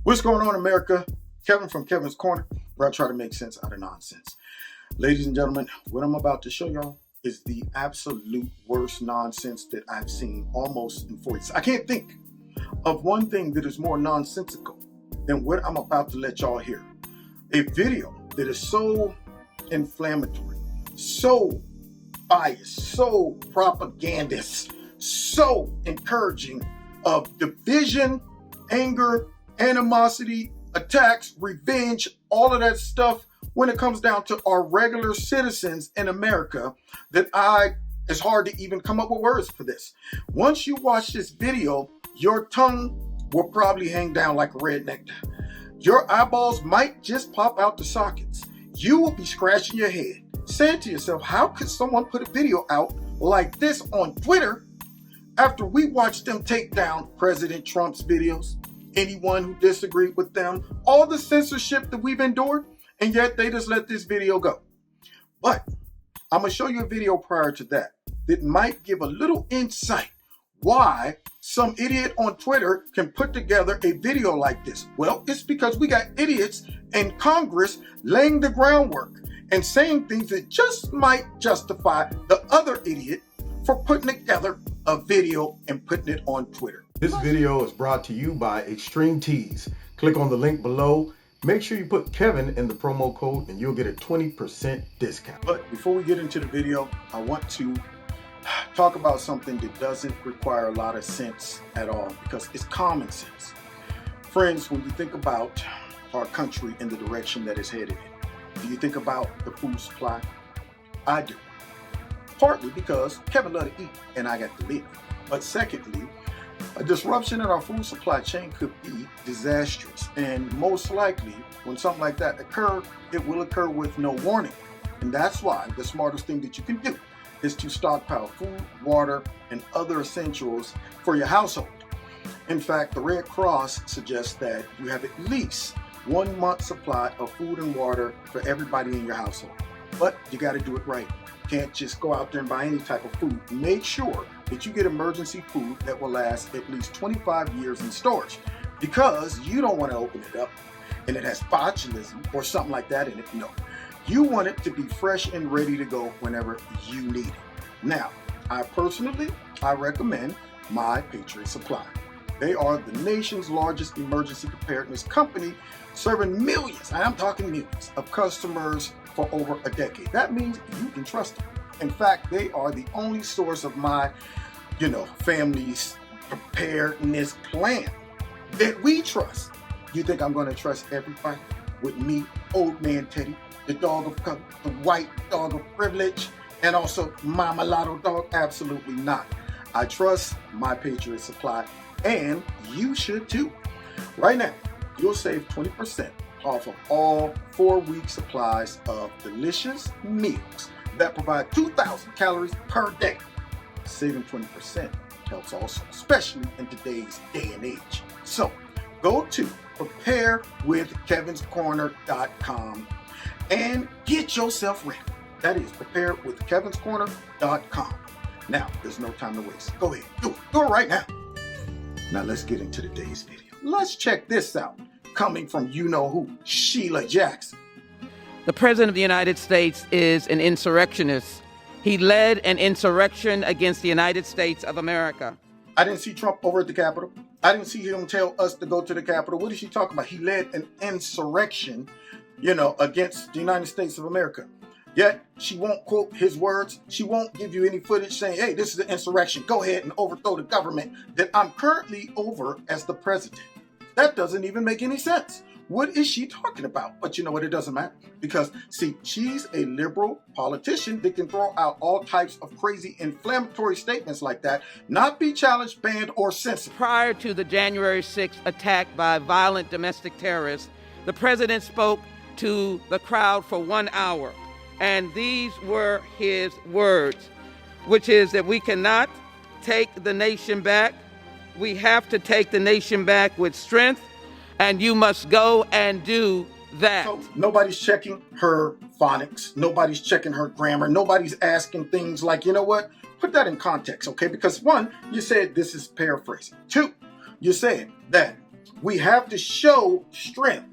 What's going on, America? Kevin from Kevin's Corner, where I try to make sense out of nonsense. Ladies and gentlemen, what I'm about to show y'all is the absolute worst nonsense that I've seen almost in 40 years. I can't think of one thing that is more nonsensical than what I'm about to let y'all hear. A video that is so inflammatory, so biased, so propagandist, so encouraging of division, anger, animosity, attacks, revenge, all of that stuff when it comes down to our regular citizens in America, that it's hard to even come up with words for this. Once you watch this video, your tongue will probably hang down like a redneck. Your eyeballs might just pop out the sockets. You will be scratching your head, saying to yourself, how could someone put a video out like this on Twitter after we watched them take down President Trump's videos, anyone who disagreed with them, all the censorship that we've endured, and yet they just let this video go. But I'm going to show you a video prior to that might give a little insight why some idiot on Twitter can put together a video like this. Well, it's because we got idiots in Congress laying the groundwork and saying things that just might justify the other idiot for putting together a video and putting it on Twitter. This video is brought to you by Extreme Tees. Click on the link below. Make sure you put Kevin in the promo code and you'll get a 20% discount. But before we get into the video, I want to talk about something that doesn't require a lot of sense at all, because it's common sense. Friends, when you think about our country in the direction that it's headed in, do you think about the food supply? I do. Partly because Kevin loves to eat and I got to live. But secondly, a disruption in our food supply chain could be disastrous. And most likely, when something like that occurs, it will occur with no warning. And that's why the smartest thing that you can do is to stockpile food, water, and other essentials for your household. In fact, the Red Cross suggests that you have at least 1 month's supply of food and water for everybody in your household. But you got to do it right. You can't just go out there and buy any type of food. Make sure that you get emergency food that will last at least 25 years in storage, because you don't want to open it up and it has botulism or something like that in it. No. You want it to be fresh and ready to go whenever you need it. Now, I recommend My Patriot Supply. They are the nation's largest emergency preparedness company, serving millions, I'm talking millions, of customers for over a decade. That means you can trust them. In fact, they are the only source of my, family's preparedness plan that we trust. You think I'm going to trust everybody with me, old man Teddy, the dog of color, the white dog of privilege, and also my mulatto dog? Absolutely not. I trust My Patriot Supply, and you should too. Right now, you'll save 20% off of all 4-week supplies of delicious meals that provide 2,000 calories per day. Saving 20% helps also, especially in today's day and age. So go to preparewithkevinscorner.com and get yourself ready. That is preparewithkevinscorner.com. Now, there's no time to waste. Go ahead, do it right now. Now let's get into today's video. Let's check this out. Coming from you-know-who, Sheila Jackson. The President of the United States is an insurrectionist. He led an insurrection against the United States of America. I didn't see Trump over at the Capitol. I didn't see him tell us to go to the Capitol. What is she talking about? He led an insurrection, against the United States of America. Yet she won't quote his words. She won't give you any footage saying, hey, this is an insurrection. Go ahead and overthrow the government that I'm currently over as the president. That doesn't even make any sense. What is she talking about? But you know what? It doesn't matter, because, see, she's a liberal politician that can throw out all types of crazy inflammatory statements like that, not be challenged, banned, or censored. Prior to the January 6th attack by violent domestic terrorists, the president spoke to the crowd for 1 hour. And these were his words, which is that we cannot take the nation back. We have to take the nation back with strength, and you must go and do that. So nobody's checking her phonics. Nobody's checking her grammar. Nobody's asking things like, you know what? Put that in context, okay? Because one, you said this is paraphrasing. Two, you said that We have to show strength.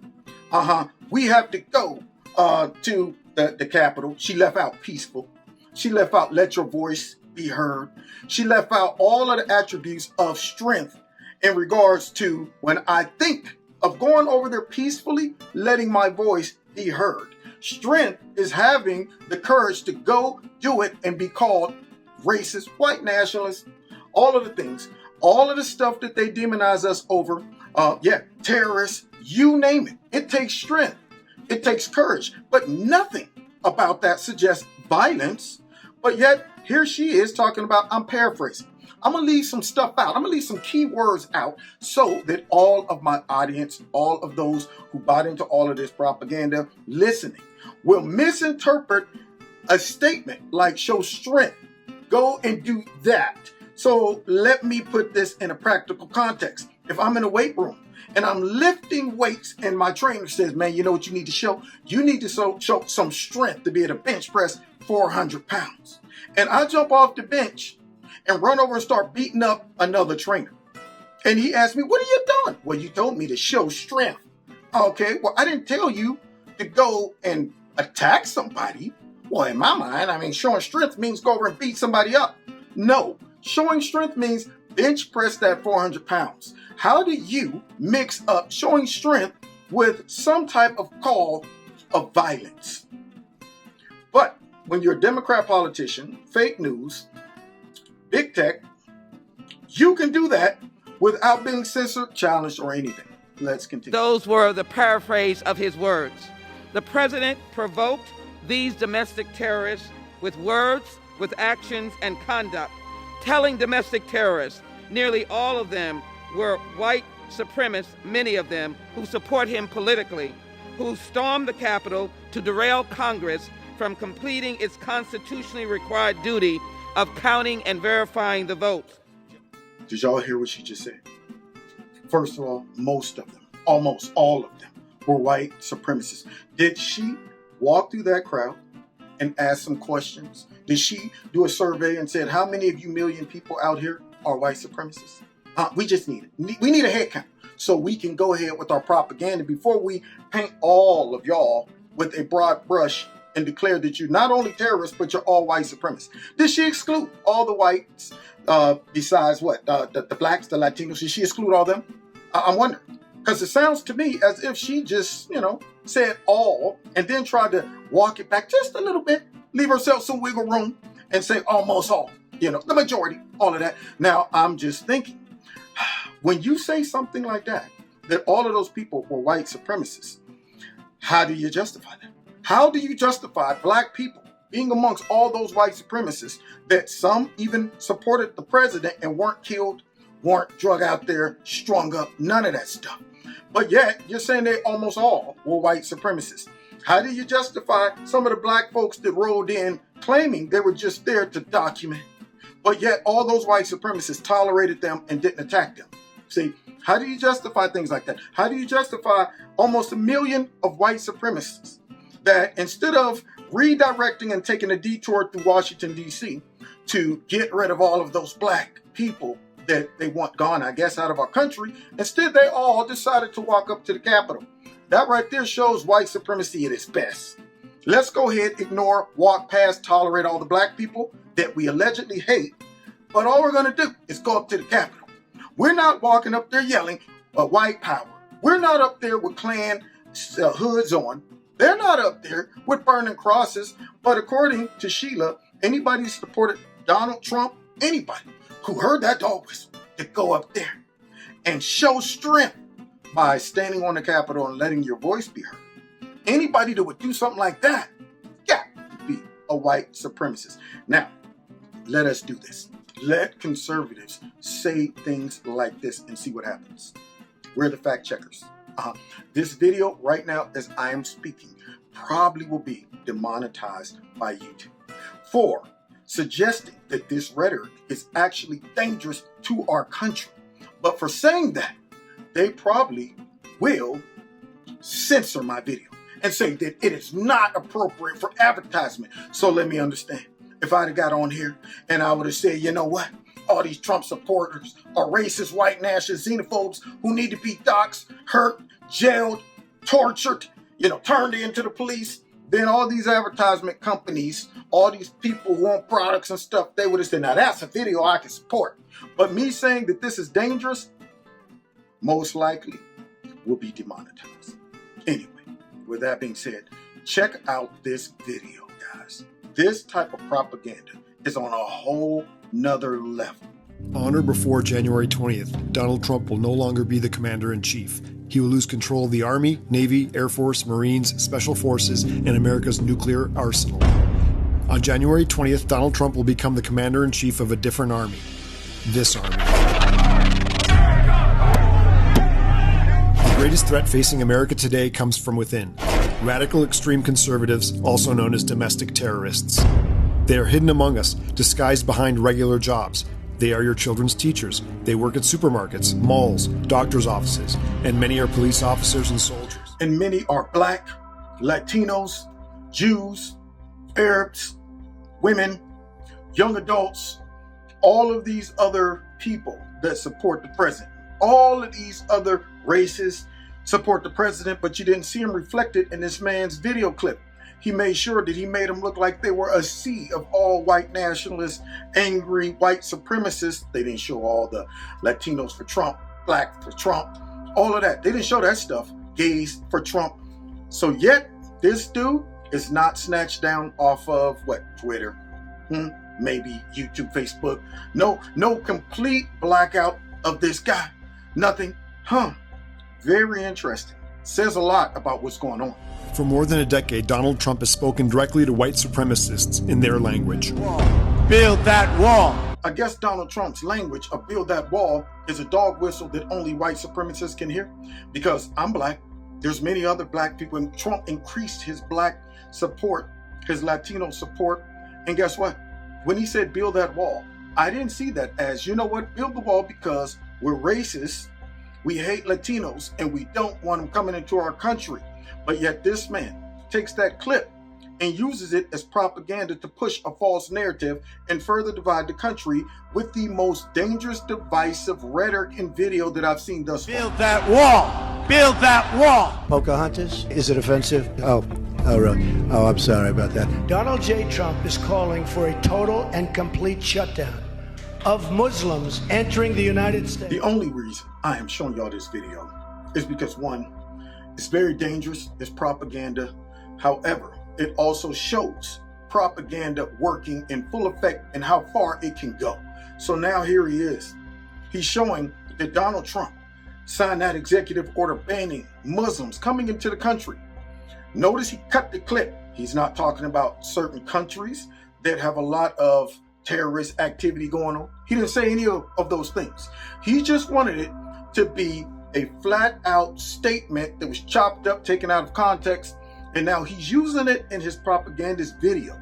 We have to go to the Capitol. She left out peaceful. She left out let your voice be heard. She left out all of the attributes of strength in regards to when I think of going over there peacefully, letting my voice be heard. Strength is having the courage to go do it and be called racist, white nationalist, all of the things, all of the stuff that they demonize us over. Terrorists, you name it. It takes strength. It takes courage. But nothing about that suggests violence. But yet, here she is talking about, I'm paraphrasing. I'm going to leave some stuff out. I'm going to leave some key words out so that all of my audience, all of those who bought into all of this propaganda listening, will misinterpret a statement like show strength. Go and do that. So let me put this in a practical context. If I'm in a weight room and I'm lifting weights and my trainer says, man, you know what you need to show? You need to show some strength to be able to bench press 400 pounds. And I jump off the bench and run over and start beating up another trainer. And he asked me, what are you doing? Well, you told me to show strength. Okay, well, I didn't tell you to go and attack somebody. Well, in my mind, I mean, showing strength means go over and beat somebody up. No, showing strength means bench press that 400 pounds. How do you mix up showing strength with some type of call of violence? But when you're a Democrat politician, fake news, big tech, you can do that without being censored, challenged, or anything. Let's continue. Those were the paraphrase of his words. The president provoked these domestic terrorists with words, with actions, and conduct, telling domestic terrorists, nearly all of them were white supremacists, many of them who support him politically, who stormed the Capitol to derail Congress from completing its constitutionally required duty of counting and verifying the votes. Did y'all hear what she just said? First of all, most of them, almost all of them, were white supremacists. Did she walk through that crowd and ask some questions? Did she do a survey and said, how many of you million people out here are white supremacists? We just need it. We need a head count so we can go ahead with our propaganda before we paint all of y'all with a broad brush and declare that you're not only terrorists, but you're all white supremacists. Did she exclude all the whites besides what? The blacks, the Latinos? Did she exclude all them? I'm wondering. Because it sounds to me as if she just, said all and then tried to walk it back just a little bit, leave herself some wiggle room and say almost all, the majority, all of that. Now, I'm just thinking, when you say something like that all of those people were white supremacists, how do you justify that? How do you justify black people being amongst all those white supremacists that some even supported the president and weren't killed, weren't drug out there, strung up, none of that stuff? But yet, you're saying they almost all were white supremacists. How do you justify some of the black folks that rolled in claiming they were just there to document, but yet all those white supremacists tolerated them and didn't attack them? See, how do you justify things like that? How do you justify almost 1 million of white supremacists that instead of redirecting and taking a detour through Washington, D.C. to get rid of all of those black people that they want gone, I guess, out of our country, instead they all decided to walk up to the Capitol? That right there shows white supremacy at its best. Let's go ahead, ignore, walk past, tolerate all the black people that we allegedly hate, but all we're going to do is go up to the Capitol. We're not walking up there yelling white power. We're not up there with Klan hoods on. They're not up there with burning crosses. But according to Sheila, anybody who supported Donald Trump, anybody who heard that dog whistle, to go up there and show strength by standing on the Capitol and letting your voice be heard. Anybody that would do something like that got to be a white supremacist. Now, let us do this. Let conservatives say things like this and see what happens. We're the fact checkers. This video right now, as I am speaking, probably will be demonetized by YouTube for suggesting that this rhetoric is actually dangerous to our country. But for saying that, they probably will censor my video and say that it is not appropriate for advertisement. So let me understand. If I'd have got on here and I would have said, you know what? all these Trump supporters are racist, white nationalists, xenophobes who need to be doxxed, hurt, jailed, tortured, turned into the police. Then all these advertisement companies, all these people who want products and stuff, they would have said, now that's a video I can support. But me saying that this is dangerous, most likely will be demonetized. Anyway, with that being said, check out this video, guys. This type of propaganda is on a whole nother level. On or before January 20th, Donald Trump will no longer be the commander-in-chief. He will lose control of the Army, Navy, Air Force, Marines, Special Forces, and America's nuclear arsenal. On January 20th, Donald Trump will become the commander-in-chief of a different army. This army. The greatest threat facing America today comes from within. Radical extreme conservatives, also known as domestic terrorists. They are hidden among us, disguised behind regular jobs. They are your children's teachers. They work at supermarkets, malls, doctors' offices, and many are police officers and soldiers. And many are Black, Latinos, Jews, Arabs, women, young adults, all of these other people that support the president. All of these other races support the president, but you didn't see them reflected in this man's video clip. He made sure that he made them look like they were a sea of all white nationalists, angry white supremacists. They didn't show all the Latinos for Trump, Black for Trump, all of that. They didn't show that stuff. Gays for Trump. So yet, this dude is not snatched down off of what? Twitter, maybe YouTube, Facebook. No complete blackout of this guy. Nothing. Very interesting. Says a lot about what's going on. For more than a decade, Donald Trump has spoken directly to white supremacists in their language. Build that wall. I guess Donald Trump's language of build that wall is a dog whistle that only white supremacists can hear. Because I'm Black. There's many other Black people. And Trump increased his Black support, his Latino support. And guess what? When he said build that wall, I didn't see that as, you know what, build the wall because we're racist, we hate Latinos, and we don't want them coming into our country. But yet this man takes that clip and uses it as propaganda to push a false narrative and further divide the country with the most dangerous, divisive rhetoric and video that I've seen thus far. Build that wall. Build that wall. Pocahontas? Is it offensive? Oh, really? Oh, I'm sorry about that. Donald J. Trump is calling for a total and complete shutdown of Muslims entering the United States. The only reason I am showing y'all this video is because, one, it's very dangerous. It's propaganda. However, it also shows propaganda working in full effect and how far it can go. So now here he is. He's showing that Donald Trump signed that executive order banning Muslims coming into the country. Notice he cut the clip. He's not talking about certain countries that have a lot of terrorist activity going on. He didn't say any of those things. He just wanted it to be a flat out statement that was chopped up, taken out of context, and now he's using it in his propagandist video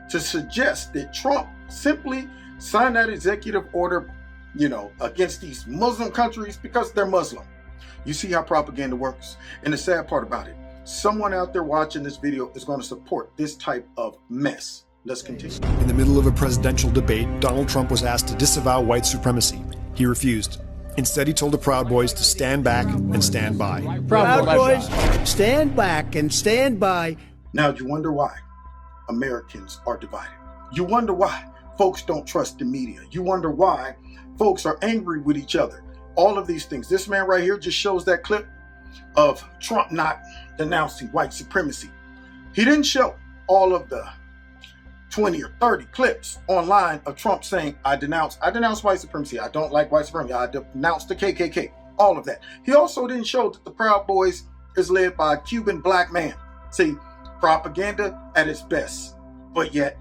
to suggest that Trump simply signed that executive order, against these Muslim countries because they're Muslim. You see how propaganda works? And the sad part about it, someone out there watching this video is going to support this type of mess. Let's continue. In the middle of a presidential debate, Donald Trump was asked to disavow white supremacy. He refused. Instead, he told the Proud Boys to stand back and stand by. Proud Boys, stand back and stand by. Now, you wonder why Americans are divided. You wonder why folks don't trust the media. You wonder why folks are angry with each other. All of these things. This man right here just shows that clip of Trump not denouncing white supremacy. He didn't show all of the 20 or 30 clips online of Trump saying, I denounce white supremacy. I don't like white supremacy. I denounce the KKK. All of that. He also didn't show that the Proud Boys is led by a Cuban black man. See, propaganda at its best. But yet,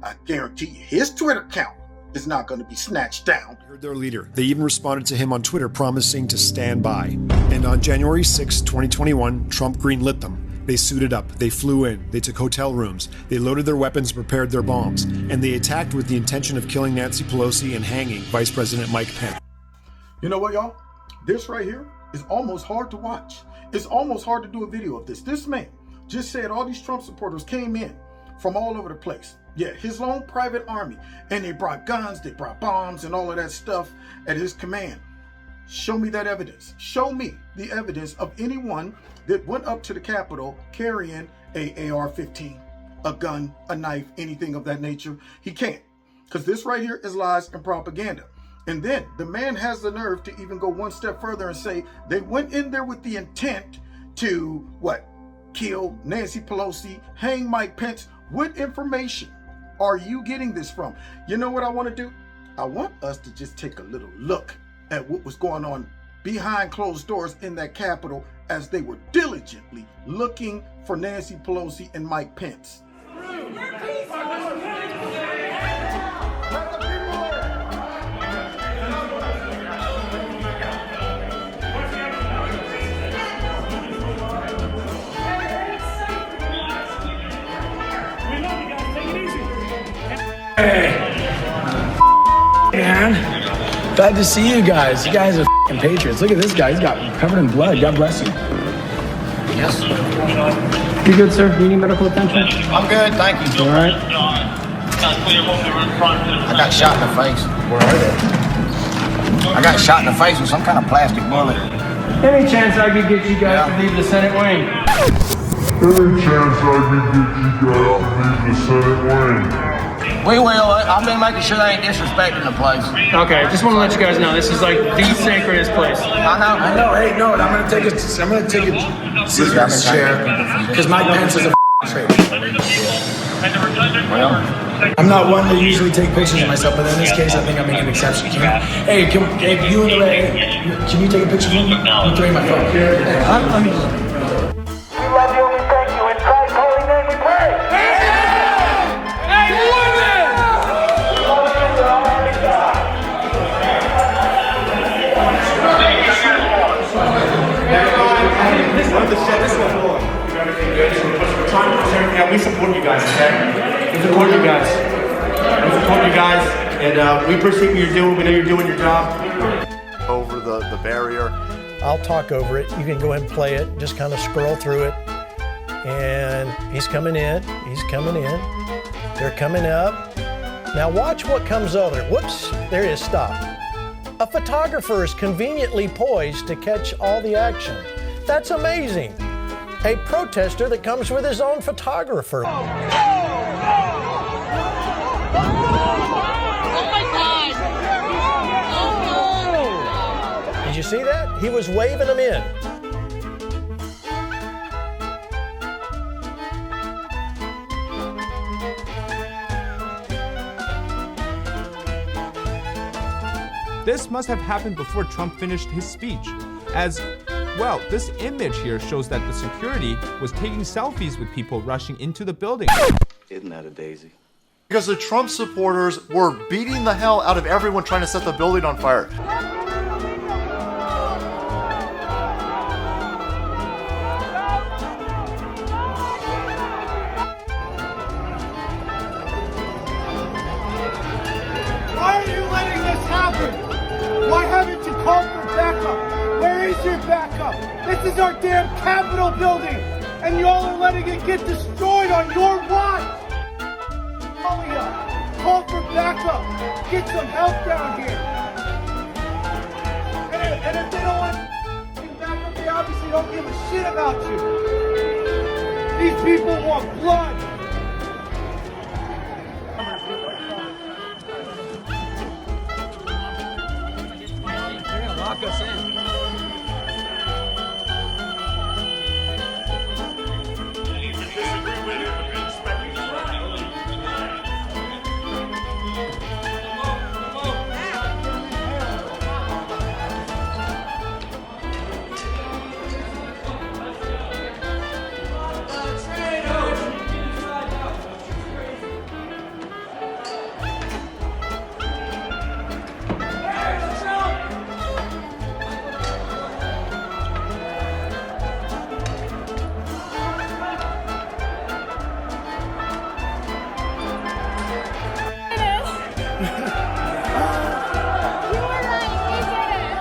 I guarantee you, his Twitter account is not going to be snatched down. Heard their leader. They even responded to him on Twitter promising to stand by. And on January 6, 2021, Trump greenlit them. They suited up, they flew in, they took hotel rooms, they loaded their weapons, prepared their bombs, and they attacked with the intention of killing Nancy Pelosi and hanging Vice President Mike Pence. You know what, y'all? This right here is almost hard to watch. It's almost hard to do a video of this. This man just said all these Trump supporters came in from all over the place. Yeah, his own private army. And they brought guns, they brought bombs and all of that stuff at his command. Show me that evidence. Show me the evidence of anyone that went up to the Capitol carrying a AR-15, a gun, a knife, anything of that nature. He can't, because this right here is lies and propaganda. And then the man has the nerve to even go one step further and say they went in there with the intent to, what, kill Nancy Pelosi, hang Mike Pence. What information are you getting this from? You know what I want to do? I want us to just take a little look at what was going on behind closed doors in that Capitol as they were diligently looking for Nancy Pelosi and Mike Pence. Hey, man, glad to see you guys. You guys are f***ing patriots. Look at this guy. He's got covered in blood. God bless you. Yes. You good, sir? Do you need medical attention? I'm good, thank you. All right. I got shot in the face. Where are they? I got shot in the face with some kind of plastic bullet. Any chance I could get you guys to leave the Senate wing? Any chance I could get you guys to leave the Senate wing? We will. I've been making sure they ain't disrespecting the place. Okay, just want to let you guys know this is like the sacredest place. I know. Hey, no, I'm gonna take a scissors chair because Mike Pence is a traitor. Well, I'm not one to usually take pictures of myself, but in this case, I think I'm making an exception. Hey, you and Ray, can you take a picture of me? I'm throwing my phone. I mean. We love you and we thank you. In Christ's holy name we pray. We support you guys, okay? We support you guys. And we appreciate what you're doing. We know you're doing your job. Over the barrier. I'll talk over it. You can go ahead and play it. Just kind of scroll through it. And he's coming in. He's coming in. They're coming up. Now watch what comes over. Whoops, there it is, stop. A photographer is conveniently poised to catch all the action. That's amazing. A protester that comes with his own photographer. Did you see that? He was waving them in. This must have happened before Trump finished his speech, as well, this image here shows that the security was taking selfies with people rushing into the building. Isn't that a daisy? Because the Trump supporters were beating the hell out of everyone trying to set the building on fire. Why are you letting this happen? Why haven't you called for backup? Where is your backup? This is our damn Capitol building, and y'all are letting it get destroyed on your watch. Call for backup. Get some help down here. And if they don't want backup, they obviously don't give a shit about you. These people want blood. They're gonna lock us in.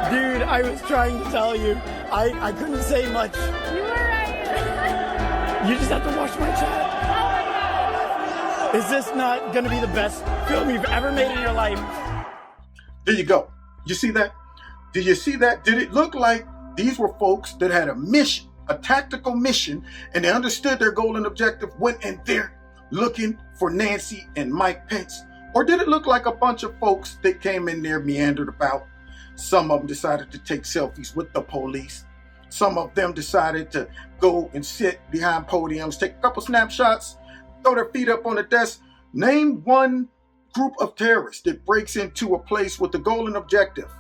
Dude, I was trying to tell you. I couldn't say much. You were right. You just have to watch my chat. Is this not going to be the best film you've ever made in your life? There you go. You see that? Did you see that? Did it look like these were folks that had a mission, a tactical mission, and they understood their goal and objective, went in there looking for Nancy and Mike Pence? Or did it look like a bunch of folks that came in there, meandered about? Some of them decided to take selfies with the police. Some of them decided to go and sit behind podiums, take a couple snapshots, throw their feet up on the desk. Name one group of terrorists that breaks into a place with the goal and objective,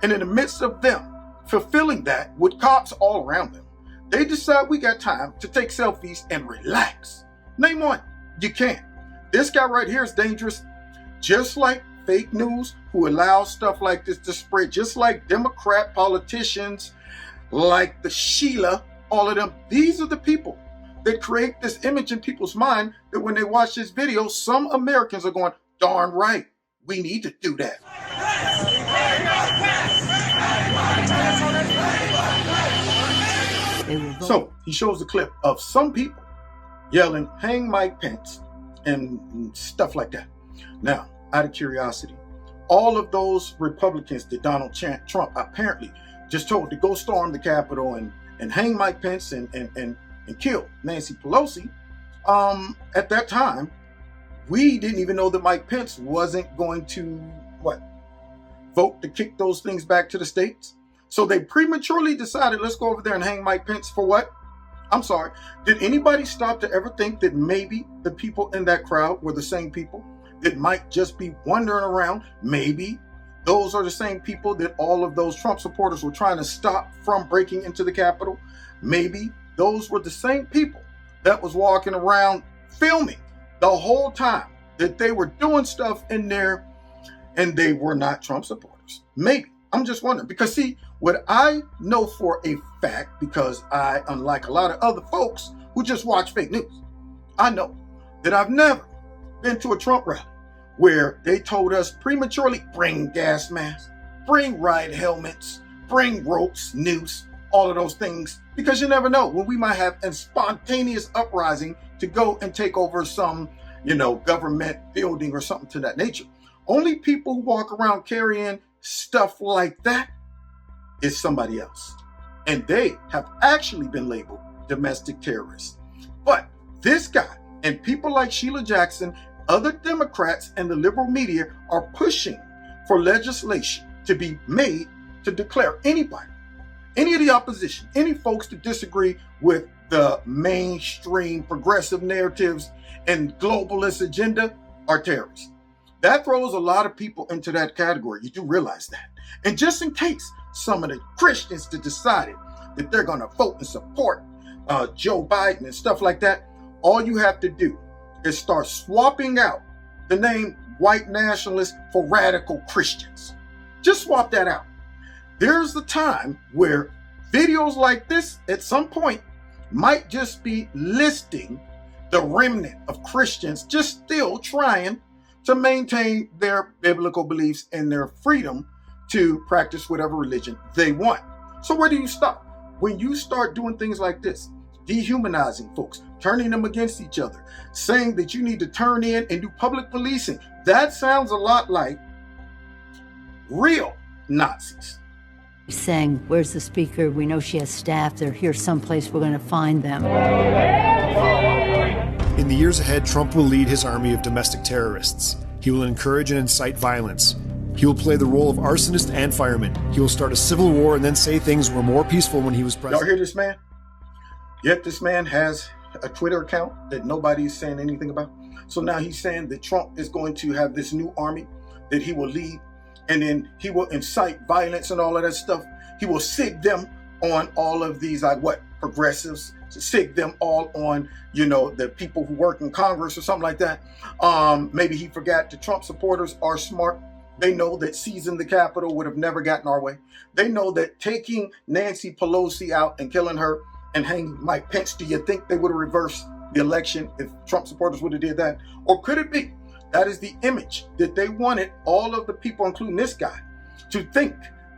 and in the midst of them fulfilling that with cops all around them, they decide we got time to take selfies and relax. Name one. You can't. This guy right here is dangerous, just like fake news who allows stuff like this to spread, just like Democrat politicians like the Sheila, all of them. These are the people that create this image in people's mind that when they watch this video, some Americans are going, darn right, we need to do that. So he shows a clip of some people yelling, hang Mike Pence and stuff like that. Now, out of curiosity, all of those Republicans that Donald Trump apparently just told to go storm the Capitol and hang Mike Pence and kill Nancy Pelosi, at that time, we didn't even know that Mike Pence wasn't going to, vote to kick those things back to the states. So they prematurely decided, let's go over there and hang Mike Pence for what? I'm sorry. Did anybody stop to ever think that maybe the people in that crowd were the same people that might just be wandering around? Maybe those are the same people that all of those Trump supporters were trying to stop from breaking into the Capitol. Maybe those were the same people that was walking around filming the whole time that they were doing stuff in there and they were not Trump supporters. Maybe. I'm just wondering, because see, what I know for a fact, because I, unlike a lot of other folks who just watch fake news, I know that I've never been to a Trump rally where they told us prematurely, bring gas masks, bring ride helmets, bring ropes, noose, all of those things, because you never know when we might have a spontaneous uprising to go and take over some, government building or something to that nature. Only people who walk around carrying stuff like that is somebody else. And they have actually been labeled domestic terrorists. But this guy and people like Sheila Jackson, other Democrats and the liberal media are pushing for legislation to be made to declare anybody, any of the opposition, any folks that disagree with the mainstream progressive narratives and globalist agenda are terrorists. That throws a lot of people into that category. You do realize that. And just in case some of the Christians that decided that they're going to vote and support Joe Biden and stuff like that, all you have to do is start swapping out the name white nationalists for radical Christians. Just swap that out. There's the time where videos like this at some point might just be listing the remnant of Christians just still trying to maintain their biblical beliefs and their freedom to practice whatever religion they want. So where do you stop? When you start doing things like this, dehumanizing folks, turning them against each other, saying that you need to turn in and do public policing, that sounds a lot like real Nazis. Saying, where's the speaker? We know she has staff. They're here someplace. We're going to find them. In the years ahead, Trump will lead his army of domestic terrorists. He will encourage and incite violence. He will play the role of arsonist and fireman. He will start a civil war and then say things were more peaceful when he was president. Y'all hear this man? Yet this man has a Twitter account that nobody is saying anything about. So now he's saying that Trump is going to have this new army that he will lead, and then he will incite violence and all of that stuff. He will sig them on all of these, progressives, sig them all on, the people who work in Congress or something like that. Maybe he forgot the Trump supporters are smart. They know that seizing the Capitol would have never gotten our way. They know that taking Nancy Pelosi out and killing her and hanging Mike Pence, do you think they would have reversed the election if Trump supporters would have did that? Or could it be that is the image that they wanted all of the people, including this guy, to think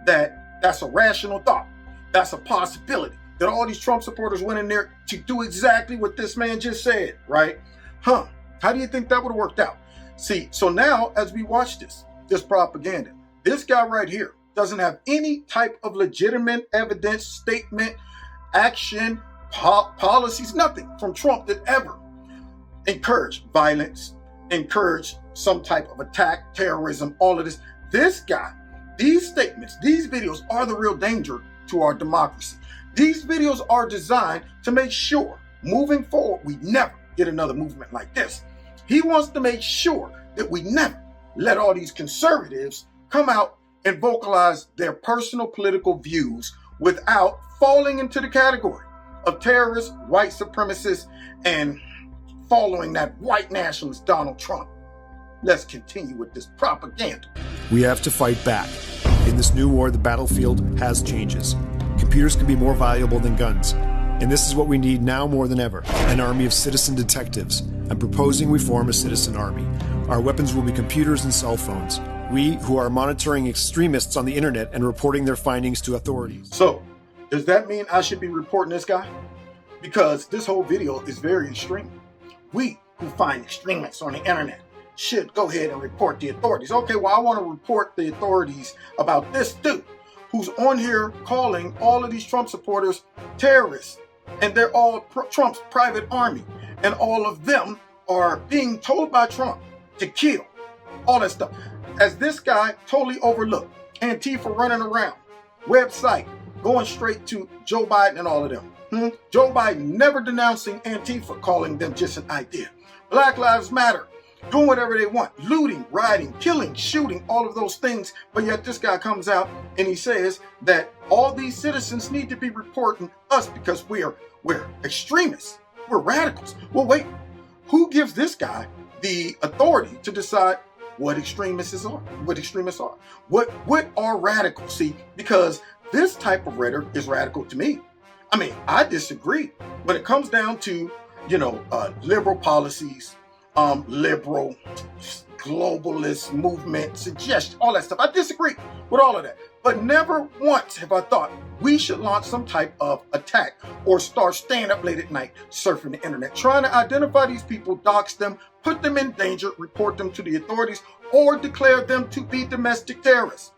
that that's a rational thought, that's a possibility, that all these Trump supporters went in there to do exactly what this man just said, right? How do you think that would have worked out? See, so now as we watch this propaganda, this guy right here doesn't have any type of legitimate evidence, statement, action, policies, nothing from Trump that ever encouraged violence, encouraged some type of attack, terrorism, all of this. This guy, these statements, these videos are the real danger to our democracy. These videos are designed to make sure moving forward we never get another movement like this. He wants to make sure that we never let all these conservatives come out and vocalize their personal political views without falling into the category of terrorists, white supremacists, and following that white nationalist Donald Trump. Let's continue with this propaganda. We have to fight back. In this new war, the battlefield has changes. Computers can be more valuable than guns. And this is what we need now more than ever, an army of citizen detectives. I'm proposing we form a citizen army. Our weapons will be computers and cell phones. We who are monitoring extremists on the internet and reporting their findings to authorities. So, does that mean I should be reporting this guy? Because this whole video is very extreme. We who find extremists on the internet should go ahead and report the authorities. Okay, well, I want to report the authorities about this dude who's on here calling all of these Trump supporters terrorists. And they're all Trump's private army. And all of them are being told by Trump to kill. All that stuff. As this guy totally overlooked. Antifa running around. Website going straight to Joe Biden and all of them. Joe Biden never denouncing Antifa, calling them just an idea. Black Lives Matter. Doing whatever they want. Looting, rioting, killing, shooting, all of those things. But yet this guy comes out and he says that all these citizens need to be reporting us because we're extremists. We're radicals. Well, wait. Who gives this guy the authority to decide what extremists are? What are radicals? See, because this type of rhetoric is radical to me. I mean, I disagree. When it comes down to, liberal policies, liberal, globalist movement, suggestion, all that stuff. I disagree with all of that. But never once have I thought we should launch some type of attack or start staying up late at night surfing the internet, trying to identify these people, dox them, put them in danger, report them to the authorities, or declare them to be domestic terrorists.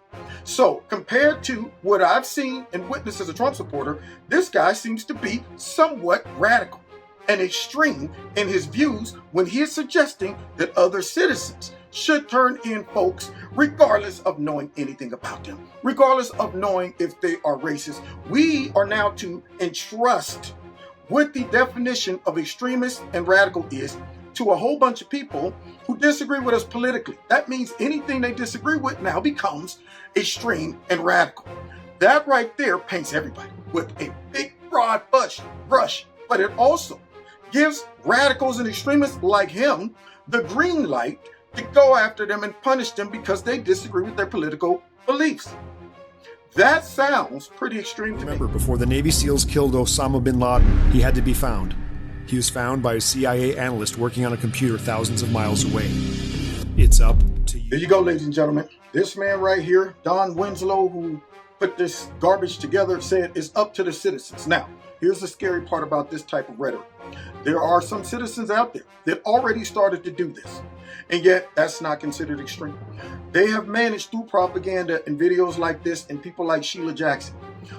So compared to what I've seen and witnessed as a Trump supporter, this guy seems to be somewhat radical and extreme in his views when he is suggesting that other citizens should turn in folks regardless of knowing anything about them, regardless of knowing if they are racist. We are now to entrust what the definition of extremist and radical is to a whole bunch of people who disagree with us politically. That means anything they disagree with now becomes extreme and radical. That right there paints everybody with a big broad brush, but it also gives radicals and extremists like him the green light to go after them and punish them because they disagree with their political beliefs. That sounds pretty extreme to me. Remember, before the Navy SEALs killed Osama bin Laden, he had to be found. He was found by a CIA analyst working on a computer thousands of miles away. It's up to you. There you go, ladies and gentlemen. This man right here, Don Winslow, who put this garbage together, said it's up to the citizens. Now, here's the scary part about this type of rhetoric. There are some citizens out there that already started to do this, and yet that's not considered extreme. They have managed through propaganda and videos like this and people like Sheila Jackson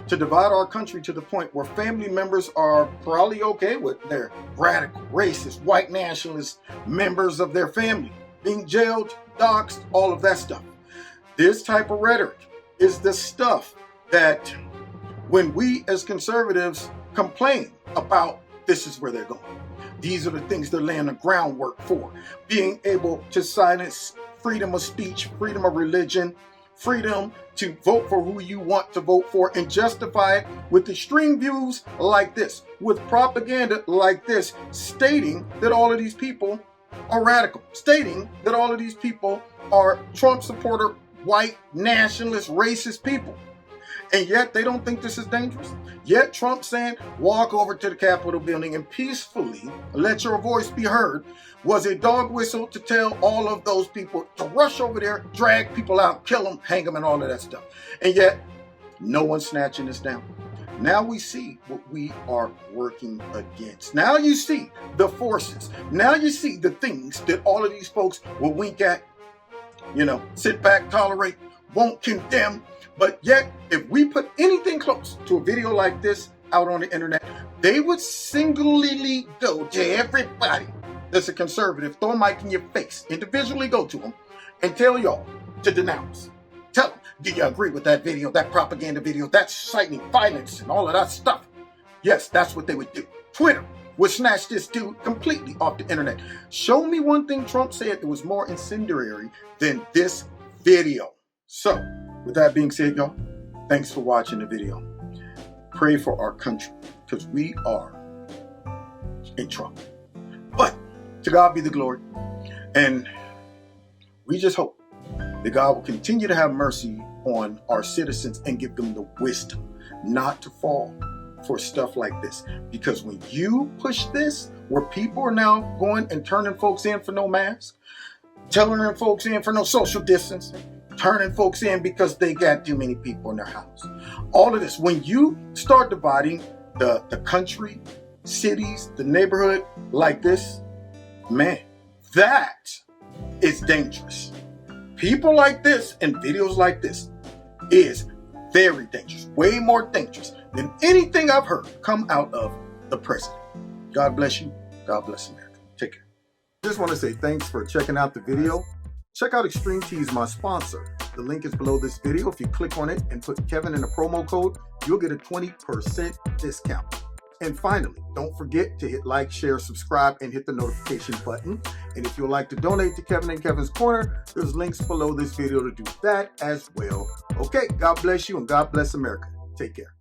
to divide our country to the point where family members are probably okay with their radical, racist, white nationalist members of their family being jailed, doxxed, all of that stuff. This type of rhetoric is the stuff that when we as conservatives complain about, this is where they're going. These are the things they're laying the groundwork for. Being able to silence freedom of speech, freedom of religion, freedom to vote for who you want to vote for and justify it with extreme views like this, with propaganda like this, stating that all of these people are radical, stating that all of these people are Trump supporter, white, nationalist, racist people. And yet they don't think this is dangerous. Yet Trump saying, walk over to the Capitol building and peacefully let your voice be heard, was a dog whistle to tell all of those people to rush over there, drag people out, kill them, hang them, and all of that stuff. And yet no one's snatching this down. Now we see what we are working against. Now you see the forces. Now you see the things that all of these folks will wink at, sit back, tolerate, won't condemn. But yet, if we put anything close to a video like this out on the internet, they would singularly go to everybody that's a conservative, throw a mic in your face, individually go to them and tell y'all to denounce. Tell them, do you agree with that video, that propaganda video, that's inciting violence and all of that stuff? Yes, that's what they would do. Twitter would snatch this dude completely off the internet. Show me one thing Trump said that was more incendiary than this video. So, with that being said, y'all, thanks for watching the video. Pray for our country, because we are in trouble. But to God be the glory. And we just hope that God will continue to have mercy on our citizens and give them the wisdom not to fall for stuff like this. Because when you push this, where people are now going and turning folks in for no mask, telling folks in for no social distancing, turning folks in because they got too many people in their house. All of this, when you start dividing the country, cities, the neighborhood like this, man, that is dangerous. People like this and videos like this is very dangerous, way more dangerous than anything I've heard come out of the president. God bless you. God bless America. Take care. Just want to say thanks for checking out the video. Check out Extreme Tees, my sponsor. The link is below this video. If you click on it and put Kevin in the promo code, you'll get a 20% discount. And finally, don't forget to hit like, share, subscribe, and hit the notification button. And if you'd like to donate to Kevin and Kevin's Corner, there's links below this video to do that as well. Okay, God bless you and God bless America. Take care.